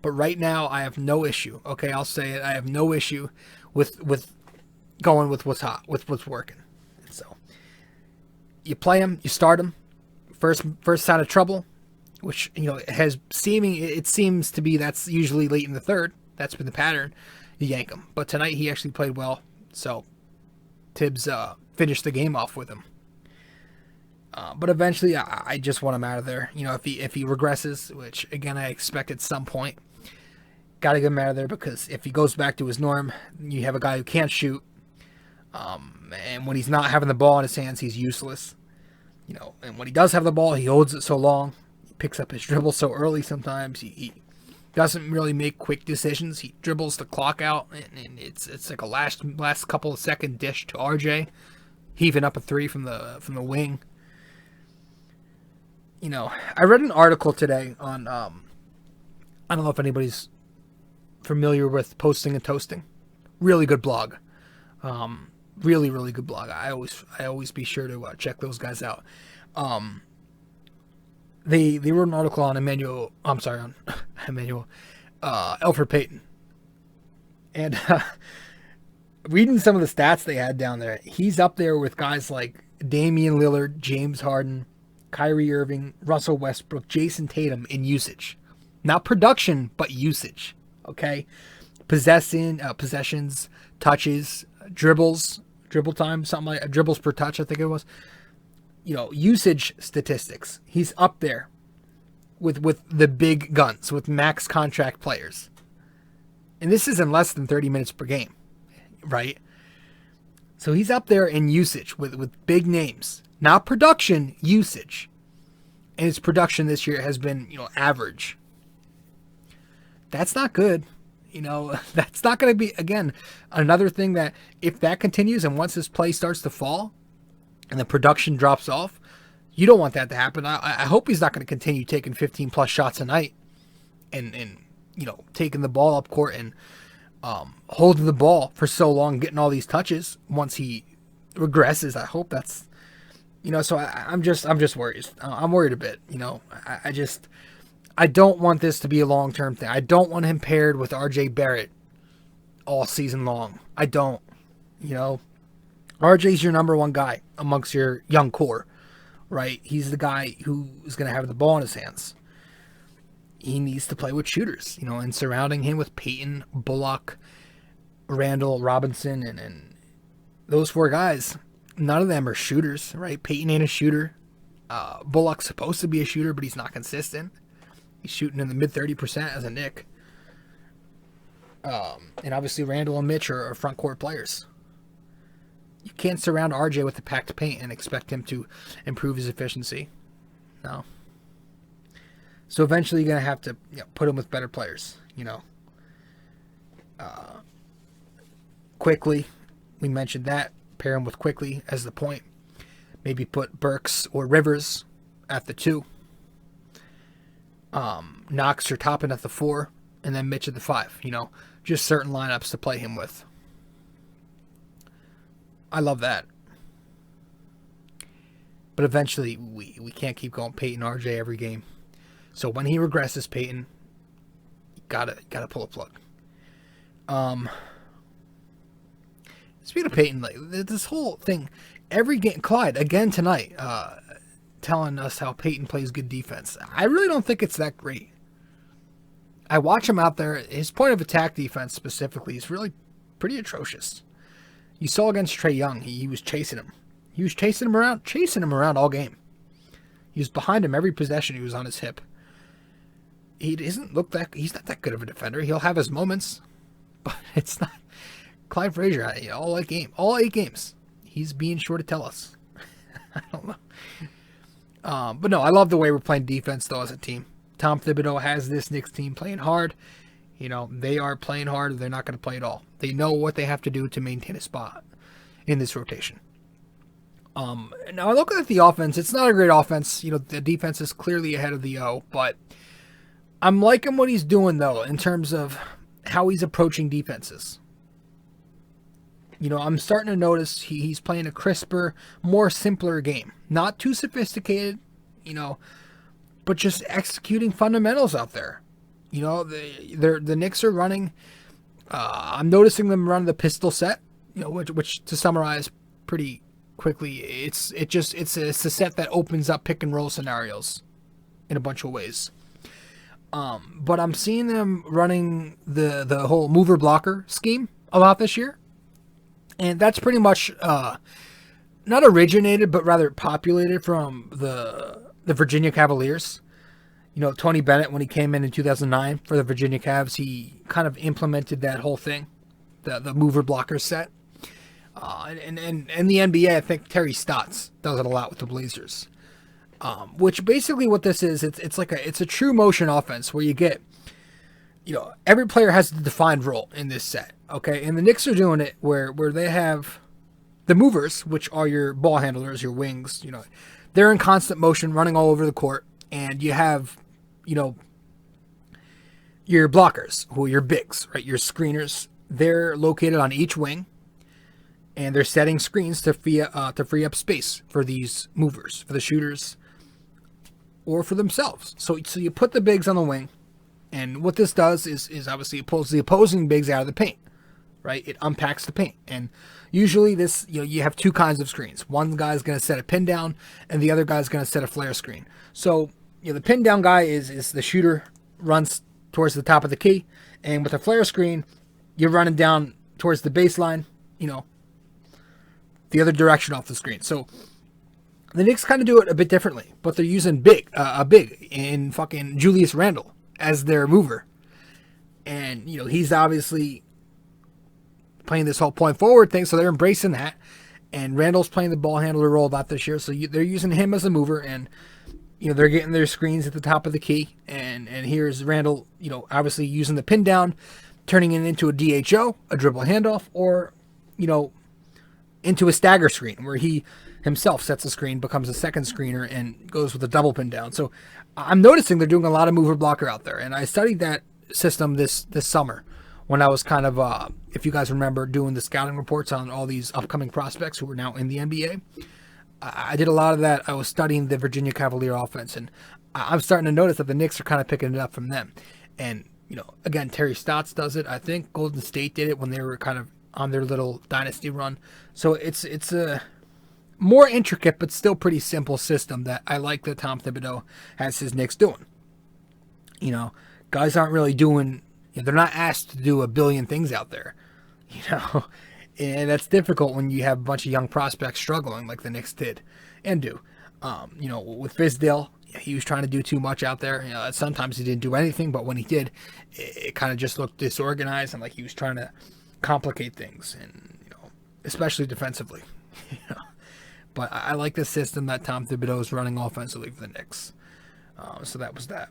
But right now, I have no issue. Okay, I'll say it. I have no issue with going with what's hot, with what's working. So you play him, you start him. First sign of trouble, which it seems to be that's usually late in the third. That's been the pattern. You yank him, but tonight he actually played well. So Tibbs finished the game off with him. But eventually, I just want him out of there. If he regresses, which again I expect at some point, got to get him out of there because if he goes back to his norm, you have a guy who can't shoot, and when he's not having the ball in his hands, he's useless. And when he does have the ball, he holds it so long. He picks up his dribble so early sometimes. He doesn't really make quick decisions. He dribbles the clock out, and it's like a last couple of second dish to RJ, heaving up a 3 from the wing. I read an article today on I don't know if anybody's familiar with Posting and Toasting. Really good blog. Really, really good blog. I always be sure to check those guys out. They wrote an article on Elfrid Payton. And reading some of the stats they had down there, he's up there with guys like Damian Lillard, James Harden, Kyrie Irving, Russell Westbrook, Jason Tatum in usage. Not production, but usage. Okay? Possessions, touches, dribble time, something like dribbles per touch, I think it was. Usage statistics. He's up there with the big guns, with max contract players. And this is in less than 30 minutes per game, right? So he's up there in usage with big names. Not production, usage. And his production this year has been, average. That's not good. That's not going to be, again, another thing that if that continues and once his play starts to fall and the production drops off, you don't want that to happen. I hope he's not going to continue taking 15 plus shots a night and taking the ball up court and holding the ball for so long, getting all these touches once he regresses. I hope that's, so I'm just worried. I'm worried a bit, I don't want this to be a long-term thing. I don't want him paired with RJ Barrett all season long. I don't, RJ's your number one guy amongst your young core, right? He's the guy who is going to have the ball in his hands. He needs to play with shooters, and surrounding him with Payton, Bullock, Randle, Robinson, and those four guys, none of them are shooters, right? Payton ain't a shooter. Bullock's supposed to be a shooter, but he's not consistent. He's shooting in the mid 30% as a Knick. And obviously Randle and Mitch are front court players. You can't surround RJ with the packed paint and expect him to improve his efficiency. No. So eventually you're going to have to put him with better players, Quickley, we mentioned that. Pair him with Quickley as the point. Maybe put Burks or Rivers at the 2. Knox or Toppin at the 4, and then Mitch at the 5. Just certain lineups to play him with. I love that. But eventually, we can't keep going Payton RJ every game. So when he regresses, Payton, you gotta pull a plug. Speaking of Payton, this whole thing, every game, Clyde again tonight, telling us how Payton plays good defense. I really don't think it's that great. I watch him out there. His point of attack defense specifically is really pretty atrocious. You saw against Trae Young, he was chasing him. He was chasing him around all game. He was behind him every possession. He was on his hip. He's not that good of a defender. He'll have his moments, but it's not. Clyde Frazier, all 8 games, he's being sure to tell us. I don't know. But no, I love the way we're playing defense, though, as a team. Tom Thibodeau has this Knicks team playing hard. They are playing hard. They're not going to play at all. They know what they have to do to maintain a spot in this rotation. Now, I look at the offense. It's not a great offense. The defense is clearly ahead of the O, but I'm liking what he's doing, though, in terms of how he's approaching defenses. I'm starting to notice he's playing a crisper, more simpler game. Not too sophisticated, but just executing fundamentals out there. The Knicks are running. I'm noticing them run the pistol set, which to summarize pretty quickly, it's a set that opens up pick and roll scenarios in a bunch of ways. But I'm seeing them running the whole mover blocker scheme a lot this year. And that's pretty much not originated, but rather populated from the Virginia Cavaliers. Tony Bennett, when he came in 2009 for the Virginia Cavs, he kind of implemented that whole thing, the mover blocker set. And the NBA, I think Terry Stotts does it a lot with the Blazers. Which basically what this is, it's a true motion offense where you get, every player has a defined role in this set. Okay, and the Knicks are doing it where they have the movers, which are your ball handlers, your wings, they're in constant motion, running all over the court, and you have, your blockers, who are your bigs, right, your screeners. They're located on each wing, and they're setting screens to free up space for these movers, for the shooters, or for themselves. So you put the bigs on the wing, and what this does is obviously it pulls the opposing bigs out of the paint. Right, it unpacks the paint, and usually this, you have 2 kinds of screens. One guy's going to set a pin down, and the other guy's going to set a flare screen. So, the pin down guy is the shooter, runs towards the top of the key, and with a flare screen, you're running down towards the baseline, the other direction off the screen. So the Knicks kind of do it a bit differently, but they're using a big in fucking Julius Randle as their mover. And, he's obviously playing this whole point forward thing, so they're embracing that. And Randle's playing the ball handler role a lot this year, so they're using him as a mover, and they're getting their screens at the top of the key. And here's Randle, obviously using the pin down, turning it into a DHO, a dribble handoff, or into a stagger screen where he himself sets a screen, becomes a second screener, and goes with a double pin down. So I'm noticing they're doing a lot of mover blocker out there, and I studied that system this summer when I was kind of, if you guys remember, doing the scouting reports on all these upcoming prospects who are now in the NBA. I did a lot of that. I was studying the Virginia Cavalier offense, and I'm starting to notice that the Knicks are kind of picking it up from them. And, again, Terry Stotts does it. I think Golden State did it when they were kind of on their little dynasty run. So it's a more intricate but still pretty simple system that I like that Tom Thibodeau has his Knicks doing. Guys aren't really doing, they're not asked to do a billion things out there, and that's difficult when you have a bunch of young prospects struggling like the Knicks did and do. With Fizdale, he was trying to do too much out there. Sometimes he didn't do anything, but when he did, it kind of just looked disorganized and like he was trying to complicate things, and especially defensively. But I like the system that Tom Thibodeau is running offensively for the Knicks. So that was that.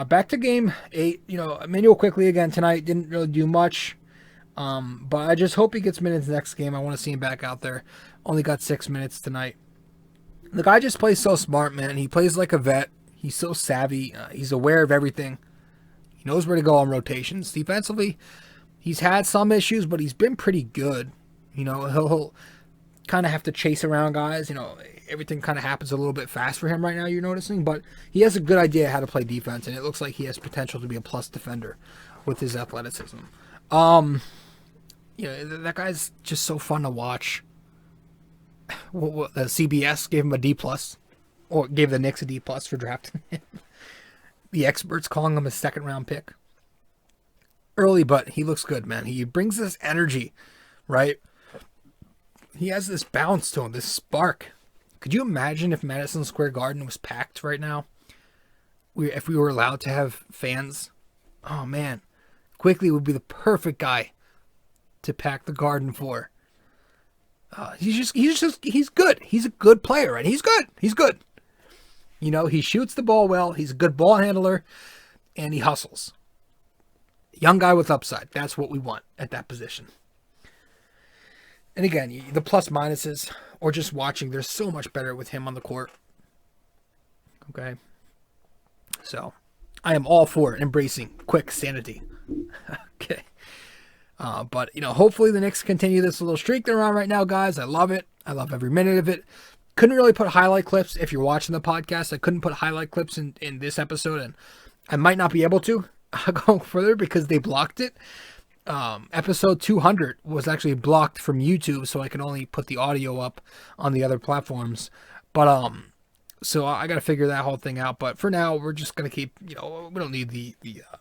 Back to game 8. Immanuel Quickley again tonight didn't really do much. But I just hope he gets minutes next game. I want to see him back out there. Only got 6 minutes tonight. The guy just plays so smart, man. He plays like a vet. He's so savvy. He's aware of everything. He knows where to go on rotations. Defensively, he's had some issues, but he's been pretty good. He'll kind of have to chase around guys. Everything kind of happens a little bit fast for him right now, you're noticing. But he has a good idea how to play defense, and it looks like he has potential to be a plus defender with his athleticism. That guy's just so fun to watch. The CBS gave him a D+, or gave the Knicks a D+ for drafting him. The experts calling him a second-round pick. Early, but he looks good, man. He brings this energy, right? He has this bounce to him, this spark. Could you imagine if Madison Square Garden was packed right now? If we were allowed to have fans? Oh, man. Quickley would be the perfect guy to pack the Garden for. He's good. He's a good player, right? He's good. He shoots the ball well. He's a good ball handler, and he hustles. Young guy with upside. That's what we want at that position. And again, the plus minuses, or just watching, they're so much better with him on the court. Okay. So, I am all for embracing quick sanity. Okay. But, hopefully the Knicks continue this little streak they're on right now, guys. I love it. I love every minute of it. Couldn't really put highlight clips if you're watching the podcast. I couldn't put highlight clips in this episode, and I might not be able to go further because they blocked it. Episode 200 was actually blocked from YouTube, so I can only put the audio up on the other platforms. But so I got to figure that whole thing out. But for now, we're just gonna keep. We don't need the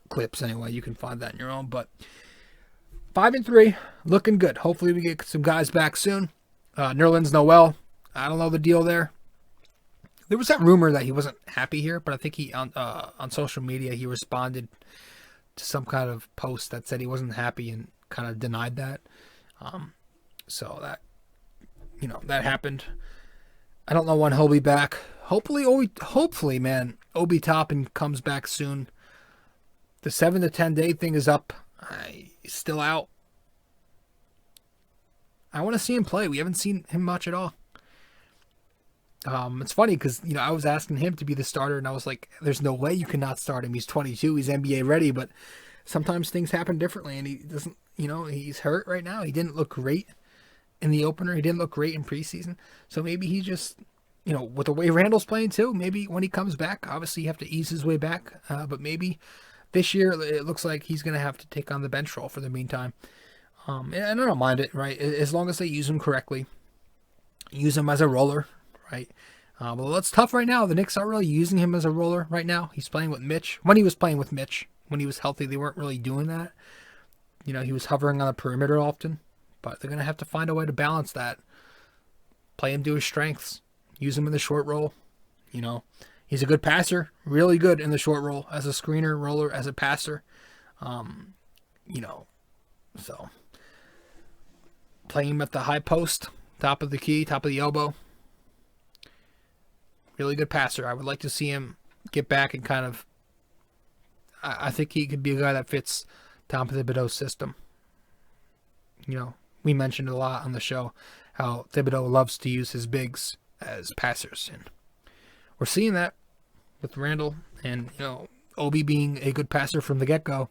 clips anyway. You can find that on your own. But 5-3, looking good. Hopefully, we get some guys back soon. Nerlens Noel, I don't know the deal there. There was that rumor that he wasn't happy here, but I think he on social media he responded to some kind of post that said he wasn't happy and kind of denied that. So that, that happened. I don't know when he'll be back. Hopefully, man, Obi Toppin comes back soon. The 7 to 10 day thing is up. He's still out. I want to see him play. We haven't seen him much at all. It's funny because, I was asking him to be the starter, and I was like, there's no way you cannot start him. He's 22. He's NBA ready, but sometimes things happen differently, and he doesn't, he's hurt right now. He didn't look great in the opener. He didn't look great in preseason. So maybe he just, with the way Randle's playing too, maybe when he comes back, obviously you have to ease his way back, but maybe this year it looks like he's going to have to take on the bench role for the meantime. And I don't mind it, right? As long as they use him correctly, use him as a roller. Right. Well, it's tough right now. The Knicks aren't really using him as a roller right now. He's playing with Mitch. When he was playing with Mitch, when he was healthy, they weren't really doing that. He was hovering on the perimeter often, but they're going to have to find a way to balance that. Play him to his strengths. Use him in the short roll. He's a good passer, really good in the short roll as a screener, roller, as a passer. So playing him at the high post, top of the key, top of the elbow. Really good passer. I would like to see him get back and kind of, I think he could be a guy that fits Tom Thibodeau's system. We mentioned a lot on the show how Thibodeau loves to use his bigs as passers. And we're seeing that with Randle and, Obi being a good passer from the get-go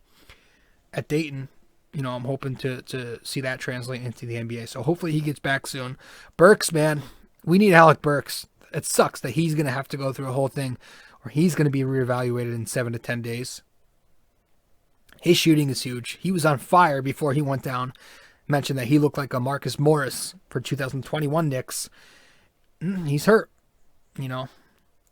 at Dayton. I'm hoping to see that translate into the NBA. So hopefully he gets back soon. Burks, man, we need Alec Burks. It sucks that he's going to have to go through a whole thing where he's going to be reevaluated in 7 to 10 days. His shooting is huge. He was on fire before he went down. Mentioned that he looked like a Marcus Morris for 2021 Knicks. He's hurt, And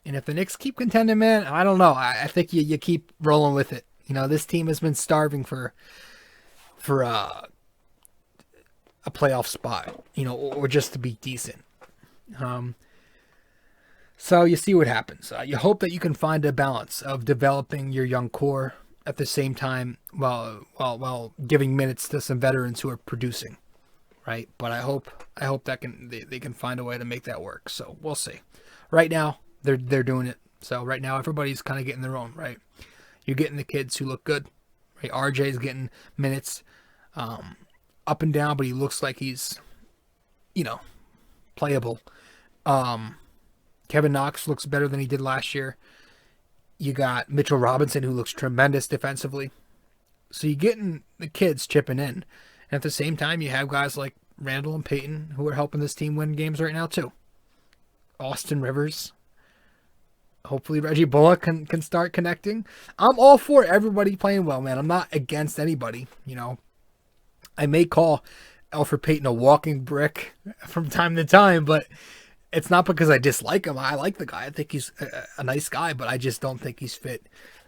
if the Knicks keep contending, man, I don't know. I think you keep rolling with it. This team has been starving for a playoff spot, or just to be decent. So you see what happens. You hope that you can find a balance of developing your young core at the same time while giving minutes to some veterans who are producing, right? But I hope that they can find a way to make that work. So we'll see. Right now they're doing it. So right now everybody's kind of getting their own, right? You're getting the kids who look good, right? RJ's getting minutes up and down, but he looks like he's playable. Kevin Knox looks better than he did last year. You got Mitchell Robinson, who looks tremendous defensively. So you're getting the kids chipping in. And at the same time, you have guys like Randle and Payton who are helping this team win games right now, too. Austin Rivers. Hopefully Reggie Bullock can start connecting. I'm all for everybody playing well, man. I'm not against anybody, I may call Elfrid Payton a walking brick from time to time, but it's not because I dislike him. I like the guy. I think he's a nice guy, but I just don't think he's fit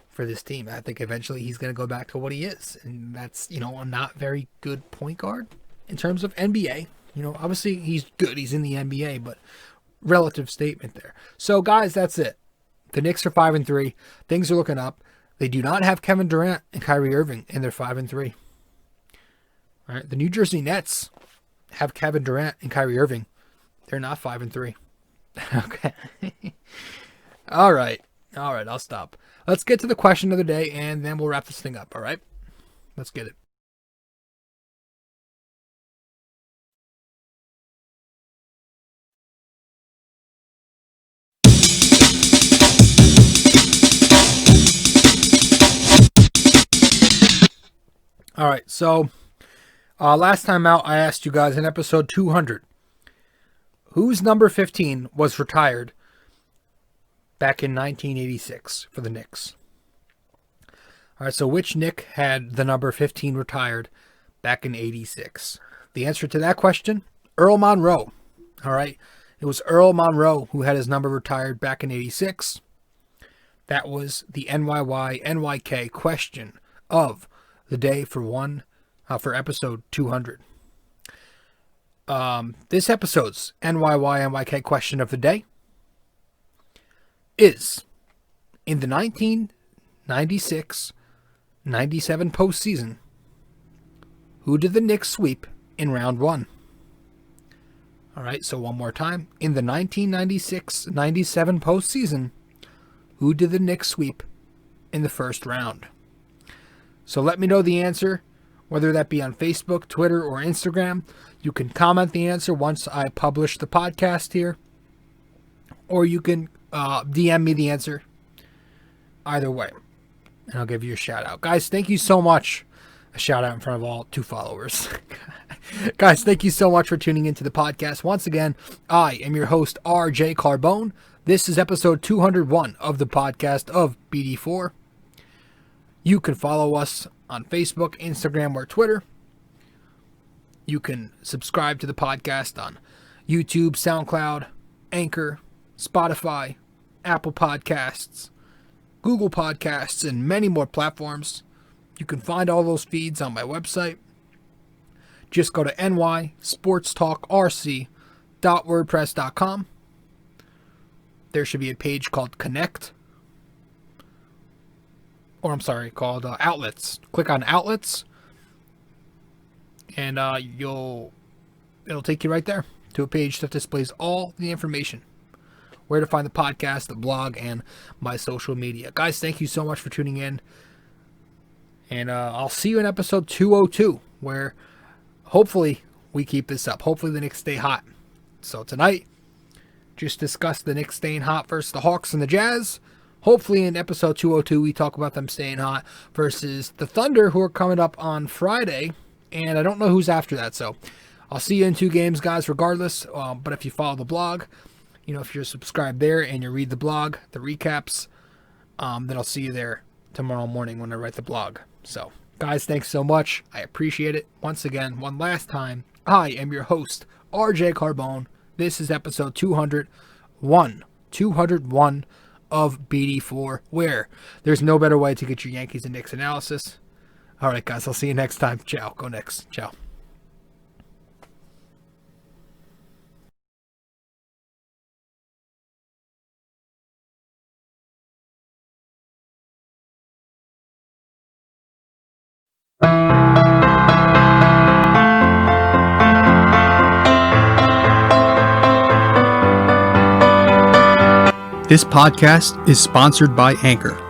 for this team. I think eventually he's going to go back to what he is, and that's, a not very good point guard in terms of NBA. Obviously he's good. He's in the NBA, but relative statement there. So, guys, that's it. The Knicks are 5-3. Things are looking up. They do not have Kevin Durant and Kyrie Irving, and they're 5-3. All right, the New Jersey Nets have Kevin Durant and Kyrie Irving. They're not 5-3. Okay. All right. I'll stop. Let's get to the question of the day, and then we'll wrap this thing up. All right. Let's get it. All right. So last time out, I asked you guys in episode 200. Whose number 15 was retired back in 1986 for the Knicks? All right, so which Knick had the number 15 retired back in 86? The answer to that question, Earl Monroe. All right, it was Earl Monroe who had his number retired back in 86. That was the NYK question of the day for episode 200. This episode's NYK question of the day is, in the 1996-97 postseason, who did the Knicks sweep in round 1? All right, so one more time. In the 1996-97 postseason, who did the Knicks sweep in the first round? So let me know the answer, whether that be on Facebook, Twitter, or Instagram. You can comment the answer once I publish the podcast here, or you can DM me the answer. Either way, and I'll give you a shout out. Guys, thank you so much. A shout out in front of all 2 followers. Guys, thank you so much for tuning into the podcast. Once again, I am your host, RJ Carbone. This is episode 201 of the podcast of BD4. You can follow us on Facebook, Instagram, or Twitter. You can subscribe to the podcast on YouTube, SoundCloud, Anchor, Spotify, Apple Podcasts, Google Podcasts, and many more platforms. You can find all those feeds on my website. Just go to nysportstalkrc.wordpress.com. There should be a page called Connect. called Outlets. Click on Outlets, and it'll take you right there to a page that displays all the information, where to find the podcast, the blog, and my social media. Guys, thank you so much for tuning in, and I'll see you in episode 202, where hopefully we keep this up. Hopefully the Knicks stay hot. So tonight, just discussed the Knicks staying hot versus the Hawks and the Jazz. Hopefully in episode 202 we talk about them staying hot versus the Thunder, who are coming up on Friday, and I don't know who's after that. So I'll see you in 2 games, guys, regardless. But if you follow the blog, if you're subscribed there and you read the blog, the recaps, then I'll see you there tomorrow morning when I write the blog. So, guys, thanks so much. I appreciate it. Once again, one last time, I am your host, RJ Carbone. This is episode 201 of BD4, where there's no better way to get your Yankees and Knicks analysis. All right, guys, I'll see you next time. Ciao. Go Knicks. Ciao. This podcast is sponsored by Anchor.